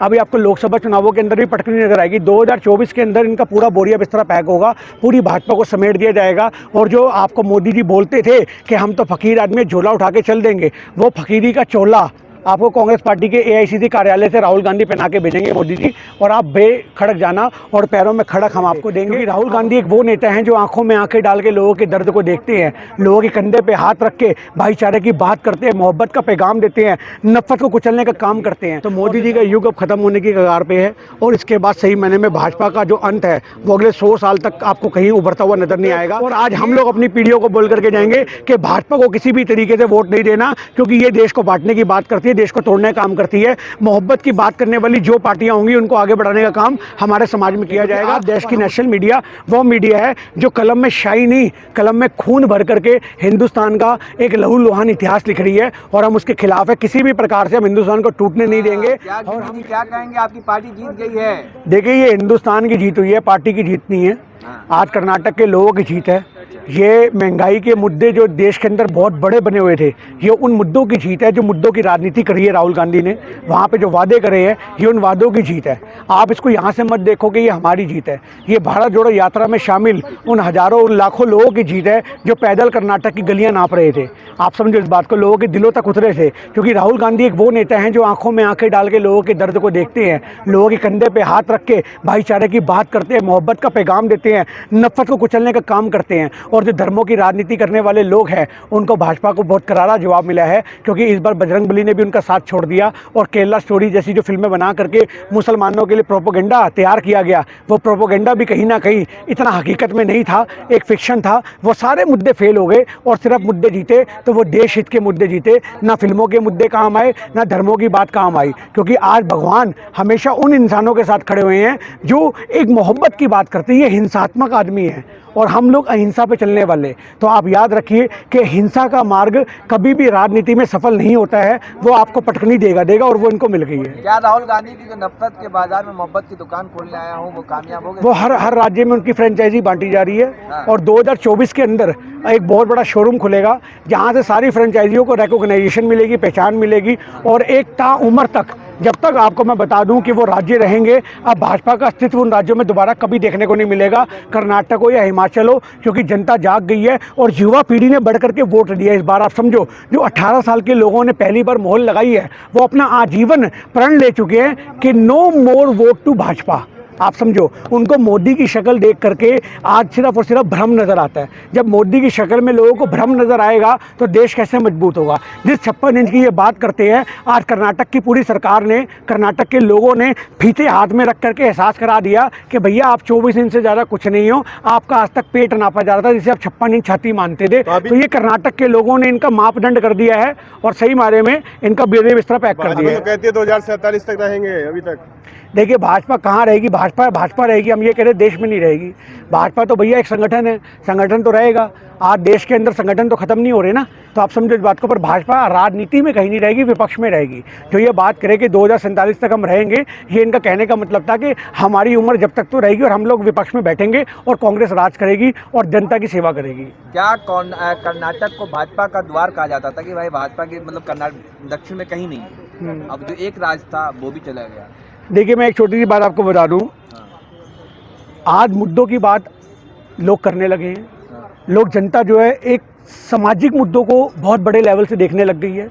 अभी आपको लोकसभा चुनावों के अंदर भी पटकनी नजर आएगी। 2024 के अंदर इनका पूरा बोरिया बिस्तरा पैक होगा, पूरी भाजपा को समेट दिया जाएगा। और जो आपको मोदी जी बोलते थे कि हम तो फकीर आदमी झोला उठा के चल देंगे, वो फकीरी का चोला आपको कांग्रेस पार्टी के एआईसीसी कार्यालय से राहुल गांधी पहना के भेजेंगे मोदी जी, और आप बेखड़क जाना और पैरों में खड़क हम आपको देंगे। क्योंकि राहुल गांधी एक वो नेता हैं जो आंखों में आंखें डाल के लोगों के दर्द को देखते हैं, लोगों के कंधे पे हाथ रख के भाईचारे की बात करते हैं, मोहब्बत का पैगाम देते हैं, नफरत को कुचलने का काम करते हैं। तो मोदी जी का युग अब खत्म होने की कगार पे है, और इसके बाद सही मायने में भाजपा का जो अंत है वो अगले 100 साल तक आपको कहीं उभरता हुआ नजर नहीं आएगा। और आज हम लोग अपनी पीढ़ियों को बोल करके जाएंगे कि भाजपा को किसी भी तरीके से वोट नहीं देना, क्योंकि ये देश को बांटने की बात करती है, देश को तोड़ने का काम करती है। मोहब्बत की बात करने वाली जो पार्टियां होंगी उनको आगे बढ़ाने का काम हमारे समाज में किया जाएगा। देश की नेशनल मीडिया वो मीडिया है जो कलम में शाही नहीं, कलम में खून भर करके हिंदुस्तान का एक लहूलुहान इतिहास लिख रही है, और हम उसके खिलाफ है। किसी भी प्रकार से हम हिंदुस्तान को टूटने नहीं देंगे। और हम क्या कहेंगे, आपकी पार्टी जीत गई है। देखिए, ये हिंदुस्तान की जीत हुई है, पार्टी की जीत नहीं है। आज कर्नाटक के लोगों की जीत है। ये महंगाई के मुद्दे जो देश के अंदर बहुत बड़े बने हुए थे, ये उन मुद्दों की जीत है जो मुद्दों की राजनीति करी है राहुल गांधी ने। वहाँ पे जो वादे करे हैं, ये उन वादों की जीत है। आप इसको यहाँ से मत देखो कि ये हमारी जीत है। ये भारत जोड़ो यात्रा में शामिल उन हजारों उन लाखों लोगों की जीत है जो पैदल कर्नाटक की गलियाँ नाप रहे थे। आप समझो इस बात को, लोगों के दिलों तक उतरे थे। क्योंकि राहुल गांधी एक वो नेता हैं जो आंखों में आंखें डाल के लोगों के दर्द को देखते हैं, लोगों के कंधे पे हाथ रख के भाईचारे की बात करते हैं, मोहब्बत का पैगाम देते हैं, नफरत को कुचलने का काम करते हैं। और जो धर्मों की राजनीति करने वाले लोग हैं, उनको भाजपा को बहुत करारा जवाब मिला है। क्योंकि इस बार बजरंगबली ने भी उनका साथ छोड़ दिया, और केरला स्टोरी जैसी जो फिल्में बना करके मुसलमानों के लिए प्रोपोगेंडा तैयार किया गया, वो प्रोपोगेंडा भी कहीं ना कहीं इतना हकीकत में नहीं था, एक फिक्शन था। वो सारे मुद्दे फेल हो गए, और सिर्फ मुद्दे जीते तो वो देश हित के मुद्दे जीते। ना फिल्मों के मुद्दे काम आए, ना धर्मों की बात काम आई। क्योंकि आज भगवान हमेशा उन इंसानों के साथ खड़े हुए हैं जो एक मोहब्बत की बात करते हैं। ये हिंसात्मक आदमी है, और हम लोग अहिंसा पे चलने वाले। तो आप याद रखिए कि हिंसा का मार्ग कभी भी राजनीति में सफल नहीं होता है। वो आपको पटकनी देगा, और वो इनको मिल गई है। क्या राहुल गांधी की जो नफरत के बाजार में मोहब्बत की दुकान खोलने आया हूँ, वो कामयाब हो गए? वो हर राज्य में उनकी फ्रेंचाइजी बांटी जा रही है। हाँ। और 2024 के अंदर एक बहुत बड़ा शोरूम खुलेगा, जहाँ से सारी फ्रेंचाइजियों को रिकॉग्नाइजेशन मिलेगी, पहचान मिलेगी। और एक ताउम्र तक, जब तक आपको मैं बता दूं कि वो राज्य रहेंगे, अब भाजपा का अस्तित्व उन राज्यों में दोबारा कभी देखने को नहीं मिलेगा, कर्नाटक हो या हिमाचल हो। क्योंकि जनता जाग गई है, और युवा पीढ़ी ने बढ़ करके वोट दिया इस बार। आप समझो, जो 18 साल के लोगों ने पहली बार मोहर लगाई है, वो अपना आजीवन प्रण ले चुके हैं कि no more vote to Bhajpa. आप समझो, उनको मोदी की शक्ल देख करके आज सिर्फ और सिर्फ भ्रम नज़र आता है। जब मोदी की शक्ल में लोगों को भ्रम नज़र आएगा तो देश कैसे मजबूत होगा। जिस 56 इंच की ये बात करते हैं, आज कर्नाटक की पूरी सरकार ने, कर्नाटक के लोगों ने फीते हाथ में रख करके एहसास करा दिया कि भैया आप 24 इंच से ज़्यादा कुछ नहीं हो। आपका आज तक पेट नापा जा रहा था जिसे आप 56 इंच छाती मानते थे। तो ये कर्नाटक के लोगों ने इनका मापदंड कर दिया है, और सही मारे में इनका बेदे बिस्तरा पैक कर दिया है। कहते हैं 2047 तक रहेंगे। अभी तक देखिए, भाजपा कहाँ रहेगी? भाजपा रहेगी। हम ये कह रहे देश में नहीं रहेगी। भाजपा तो भैया एक संगठन है, संगठन तो रहेगा। आज देश के अंदर संगठन तो खत्म नहीं हो रहे ना, तो आप समझो इस बात को। पर भाजपा राजनीति में कहीं नहीं रहेगी, विपक्ष में रहेगी। जो ये बात करे कि 2047 तक हम रहेंगे, ये इनका कहने का मतलब था कि हमारी उम्र जब तक तो रहेगी, और हम लोग विपक्ष में बैठेंगे, और कांग्रेस राज करेगी और जनता की सेवा करेगी। क्या कर्नाटक को भाजपा का द्वार कहा जाता था कि भाई भाजपा के मतलब कर्नाटक दक्षिण में कहीं नहीं, अब जो एक राज था वो भी चला गया। देखिए, मैं एक छोटी सी बात आपको बता दूं। आज मुद्दों की बात लोग करने लगे हैं। लोग, जनता जो है, एक सामाजिक मुद्दों को बहुत बड़े लेवल से देखने लग गई है।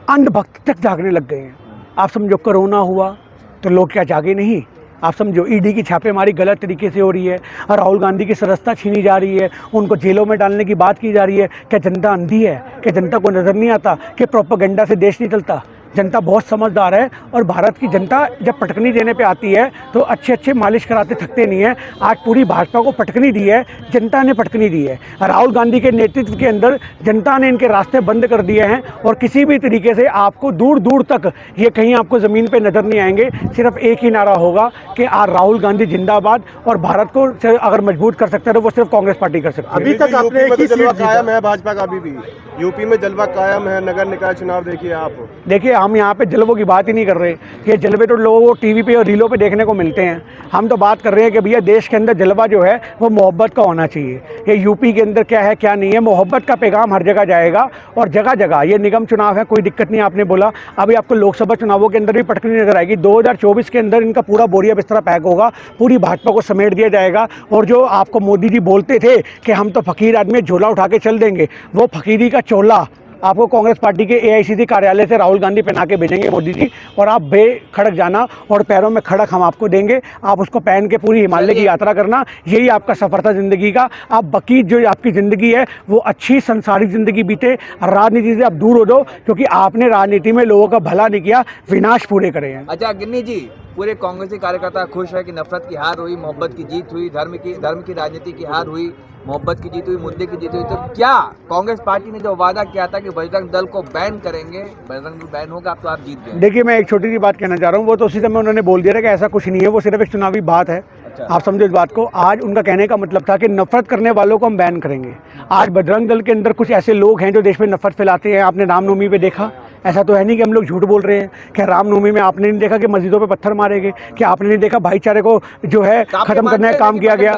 अंधभक्त तक जागने लग गए हैं। आप समझो, कोरोना हुआ तो लोग क्या जागे नहीं? आप समझो, ईडी की छापेमारी गलत तरीके से हो रही है, और राहुल गांधी की सदस्यता छीनी जा रही है, उनको जेलों में डालने की बात की जा रही है। क्या जनता अंधी है? क्या जनता को नज़र नहीं आता कि प्रोपेगेंडा से देश नहीं चलता? जनता बहुत समझदार है, और भारत की जनता जब पटकनी देने पे आती है तो अच्छे अच्छे मालिश कराते थकते नहीं है। आज पूरी भाजपा को पटकनी दी है, जनता ने पटकनी दी है। राहुल गांधी के नेतृत्व के अंदर जनता ने इनके रास्ते बंद कर दिए हैं, और किसी भी तरीके से आपको दूर दूर तक ये कहीं आपको ज़मीन पे नज़र नहीं आएंगे। सिर्फ एक ही नारा होगा कि आज राहुल गांधी जिंदाबाद, और भारत को अगर मजबूत कर सकते हैं तो वो सिर्फ कांग्रेस पार्टी कर सकती है। अभी तक आपने एक ही जलवा कायम है भाजपा का, अभी भी यूपी में जलवा कायम है। नगर निकाय चुनाव देखिए आप। देखिए, हम यहाँ पे जलवों की बात ही नहीं कर रहे। ये जलवे तो लोगों को टीवी पे और रीलों पे देखने को मिलते हैं। हम तो बात कर रहे हैं कि भैया देश के अंदर जलवा जो है वो मोहब्बत का होना चाहिए। ये यूपी के अंदर क्या है क्या नहीं है, मोहब्बत का पैगाम हर जगह जाएगा। और जगह जगह ये निगम चुनाव है, कोई दिक्कत नहीं। आपने बोला अभी आपको लोकसभा चुनावों के अंदर भी पटकनी नजर आएगी। 2024 के अंदर इनका पूरा बोरिया बिस्तरा पैक होगा, पूरी भाजपा को समेट दिया जाएगा। और जो आपको मोदी जी बोलते थे कि हम तो फकीर आदमी झोला उठा के चल देंगे, वो फकीरी का चोला आपको कांग्रेस पार्टी के एआईसीसी कार्यालय से राहुल गांधी पहना के भेजेंगे मोदी जी। और आप बेखड़क जाना और पैरों में खड़क हम आपको देंगे, आप उसको पहन के पूरी हिमालय की यात्रा करना। यही आपका सफ़र था ज़िंदगी का। आप बकी जो आपकी ज़िंदगी है वो अच्छी संसारिक ज़िंदगी बीते, राजनीति से आप दूर हो जाओ, क्योंकि आपने राजनीति में लोगों का भला नहीं किया, विनाश पूरे करे हैं। अच्छा गिन्नी जी, पूरे कांग्रेसी कार्यकर्ता खुश है कि नफरत की हार हुई, मोहब्बत की जीत हुई, धर्म की राजनीति की हार हुई, मोहब्बत की जीत हुई, मुद्दे की जीत हुई। तो क्या कांग्रेस पार्टी ने जो वादा किया था कि बजरंग दल को बैन करेंगे, बजरंग दल बैन होगा, अब तो आप जीत गए। देखिए मैं एक छोटी सी बात कहना चाह रहा हूँ, वो तो उसी समय उन्होंने बोल दिया था कि ऐसा कुछ नहीं है, वो सिर्फ एक चुनावी बात है। अच्छा। आप समझो इस बात को। आज उनका कहने का मतलब था कि नफरत करने वालों को हम बैन करेंगे। आज बजरंग दल के अंदर कुछ ऐसे लोग हैं जो देश में नफरत फैलाते हैं। आपने रामनवमी पे देखा, ऐसा तो है नहीं कि हम लोग झूठ बोल रहे हैं। क्या रामनवमी में आपने नहीं देखा कि मस्जिदों पे पत्थर मारे गए? क्या आपने नहीं देखा भाईचारे को जो है खत्म करने का काम किया गया?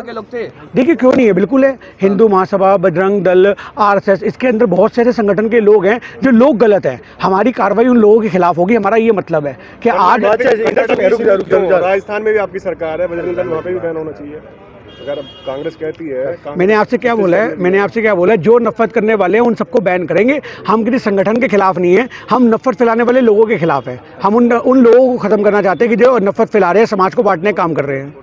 देखिए क्यों नहीं है, बिल्कुल है। हिंदू महासभा, बजरंग दल, आरएसएस, इसके अंदर बहुत सारे संगठन के लोग हैं जो लोग गलत हैं। हमारी कार्रवाई उन लोगों के खिलाफ होगी। हमारा ये मतलब है कि आज राजस्थान में भी आपकी सरकार है, बजरंग दल वहाँ पे भी बैन होना चाहिए अगर कांग्रेस कहती है। मैंने आपसे क्या बोला है, जो नफरत करने वाले हैं उन सबको बैन करेंगे। हम किसी संगठन के खिलाफ नहीं है, हम नफरत फैलाने वाले लोगों के खिलाफ है। हम उन लोगों को खत्म करना चाहते हैं कि जो नफरत फैला रहे हैं, समाज को बांटने का काम कर रहे हैं।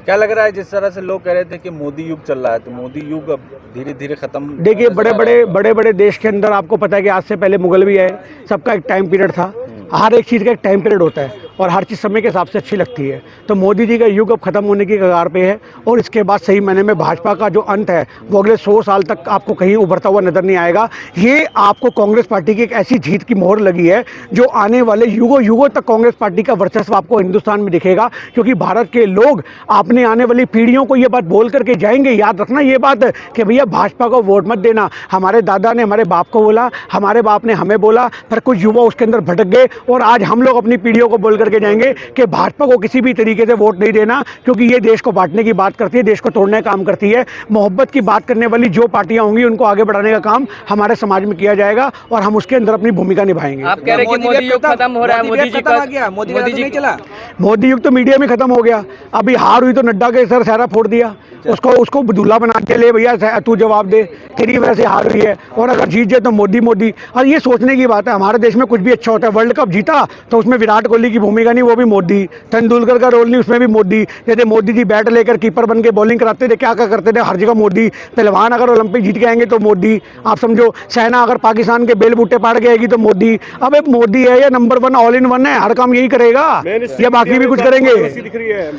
क्या लग रहा है, जिस तरह से लोग कह रहे थे कि मोदी युग चल रहा है, तो मोदी युग अब धीरे धीरे खत्म? देखिए बड़े बड़े देश के अंदर आपको पता है कि आज से पहले मुगल भी आए, सबका एक टाइम पीरियड था। हर एक चीज़ का एक टाइम पीरियड होता है और हर चीज़ समय के हिसाब से अच्छी लगती है। तो मोदी जी का युग अब खत्म होने की कगार पे है और इसके बाद सही मायने में भाजपा का जो अंत है वो अगले 100 साल तक आपको कहीं उभरता हुआ नजर नहीं आएगा। ये आपको कांग्रेस पार्टी की एक ऐसी जीत की मोहर लगी है जो आने वाले युगों तक कांग्रेस पार्टी का वर्चस्व आपको हिंदुस्तान में दिखेगा, क्योंकि भारत के लोग अपने आने वाली पीढ़ियों को ये बात बोल करके जाएंगे। याद रखना ये बात कि भैया भाजपा को वोट मत देना। हमारे दादा ने हमारे बाप को बोला, हमारे बाप ने हमें बोला, पर कुछ युवा उसके अंदर भटक गए और आज हम लोग अपनी पीढ़ियों को बोल करके जाएंगे कि भाजपा को किसी भी तरीके से वोट नहीं देना, क्योंकि ये देश को बांटने की बात करती है, देश को तोड़ने का काम करती है। मोहब्बत की बात करने वाली जो पार्टियां होंगी उनको आगे बढ़ाने का काम हमारे समाज में किया जाएगा और हम उसके अंदर अपनी भूमिका निभाएंगे। आप कह रहे हैं कि मोदी युग खत्म हो रहा है, मोदी जी का मोदी जी नहीं चला, मोदी युग तो मीडिया में खत्म हो गया। अभी हार हुई तो नड्डा के सर सहरा फोड़ दिया, उसको दूल्हा बना के ले भैया तू जवाब दे, तेरी वजह से हार हुई है। और अगर जीत जाए तो मोदी। और ये सोचने की बात है, हमारे देश में कुछ भी अच्छा होता है। वर्ल्ड कप जीता तो उसमें विराट कोहली की भूमिका नहीं, वो भी मोदी। तेंदुलकर का रोल नहीं, उसमें भी मोदी। जैसे मोदी जी बैट लेकर कीपर बन के बॉलिंग कराते थे, क्या करते थे, हर जगह मोदी। पहलवान अगर ओलंपिक जीत के आएंगे तो मोदी। आप समझो सेना अगर पाकिस्तान के बेल बूटे पाड़ के आएगी तो मोदी। अब एक मोदी है, ये नंबर 1 ऑल इन वन है, हर काम यही करेगा या बाकी भी कुछ करेंगे? दिख रही है।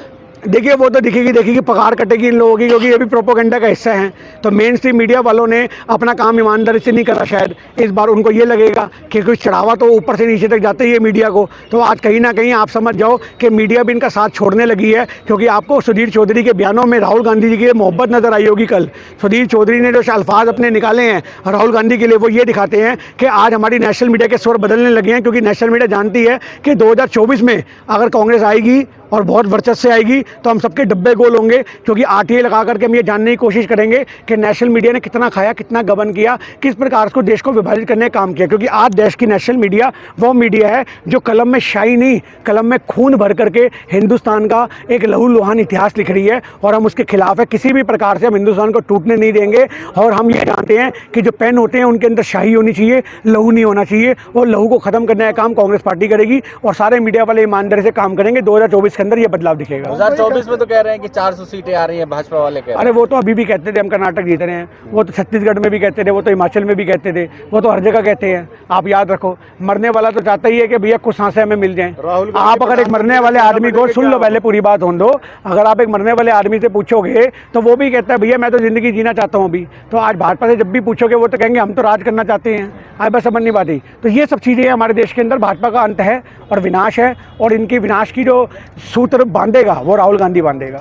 देखिए वो तो दिखेगी, पगार कटेगी इन लोगों की, क्योंकि ये भी प्रोपोगंडा का हिस्सा है। तो मेन स्ट्रीम मीडिया वालों ने अपना काम ईमानदारी से नहीं करा शायद। इस बार उनको ये लगेगा कि कुछ चढ़ावा तो ऊपर से नीचे तक जाते ही है मीडिया को। तो आज कहीं ना कहीं आप समझ जाओ कि मीडिया भी इनका साथ छोड़ने लगी है, क्योंकि आपको सुधीर चौधरी के बयानों में राहुल गांधी जी की मोहब्बत नजर आई होगी। कल सुधीर चौधरी ने जो अल्फाज अपने निकाले हैं राहुल गांधी के लिए, वो ये दिखाते हैं कि आज हमारी नेशनल मीडिया के स्वर बदलने लगे हैं, क्योंकि नेशनल मीडिया जानती है कि 2024 में अगर कांग्रेस आएगी और बहुत वर्चस्व से आएगी तो हम सबके डब्बे गोल होंगे, क्योंकि आरटीआई लगा करके हम ये जानने की कोशिश करेंगे कि नेशनल मीडिया ने कितना खाया, कितना गबन किया, किस प्रकार को देश को विभाजित करने का काम किया। क्योंकि आज देश की नेशनल मीडिया वो मीडिया है जो कलम में शाही नहीं, कलम में खून भर करके हिंदुस्तान का एक लहूलुहान इतिहास लिख रही है और हम उसके खिलाफ है। किसी भी प्रकार से हम हिंदुस्तान को टूटने नहीं देंगे। और हम ये जानते हैं कि जो पेन होते हैं उनके अंदर शाही होनी चाहिए, लहू नहीं होना चाहिए। और लहू को खत्म करने का काम कांग्रेस पार्टी करेगी और सारे मीडिया वाले ईमानदारी से काम करेंगे। 2024 के अंदर ये बदलाव दिखेगा। 2024 में तो कह रहे हैं कि 400 सीटें आ रही हैं, भाजपा वाले कह रहे हैं। अरे वो तो अभी भी कहते थे हम कर्नाटक जीत रहे हैं, वो तो छत्तीसगढ़ में भी कहते थे, वो तो हिमाचल में भी कहते थे, वो तो हर जगह कहते हैं। आप याद रखो, मरने वाला तो चाहता ही है कि भैया कुछ सांसें हमें मिल जाएं। आप अगर एक मरने वाले आदमी को, सुन लो पहले पूरी बात होने दो, अगर आप एक मरने वाले आदमी से पूछोगे तो वो भी कहता है भैया मैं तो जिंदगी जीना चाहता हूँ अभी। तो आज भाजपा से जब भी पूछोगे वो तो कहेंगे हम तो राज करना चाहते हैं। आज बस समझ नहीं पाती। तो ये सब चीज़ें हमारे देश के अंदर भाजपा का अंत है और विनाश है, और इनकी विनाश की जो सूत्र बांधेगा वो राहुल गांधी बांधेगा।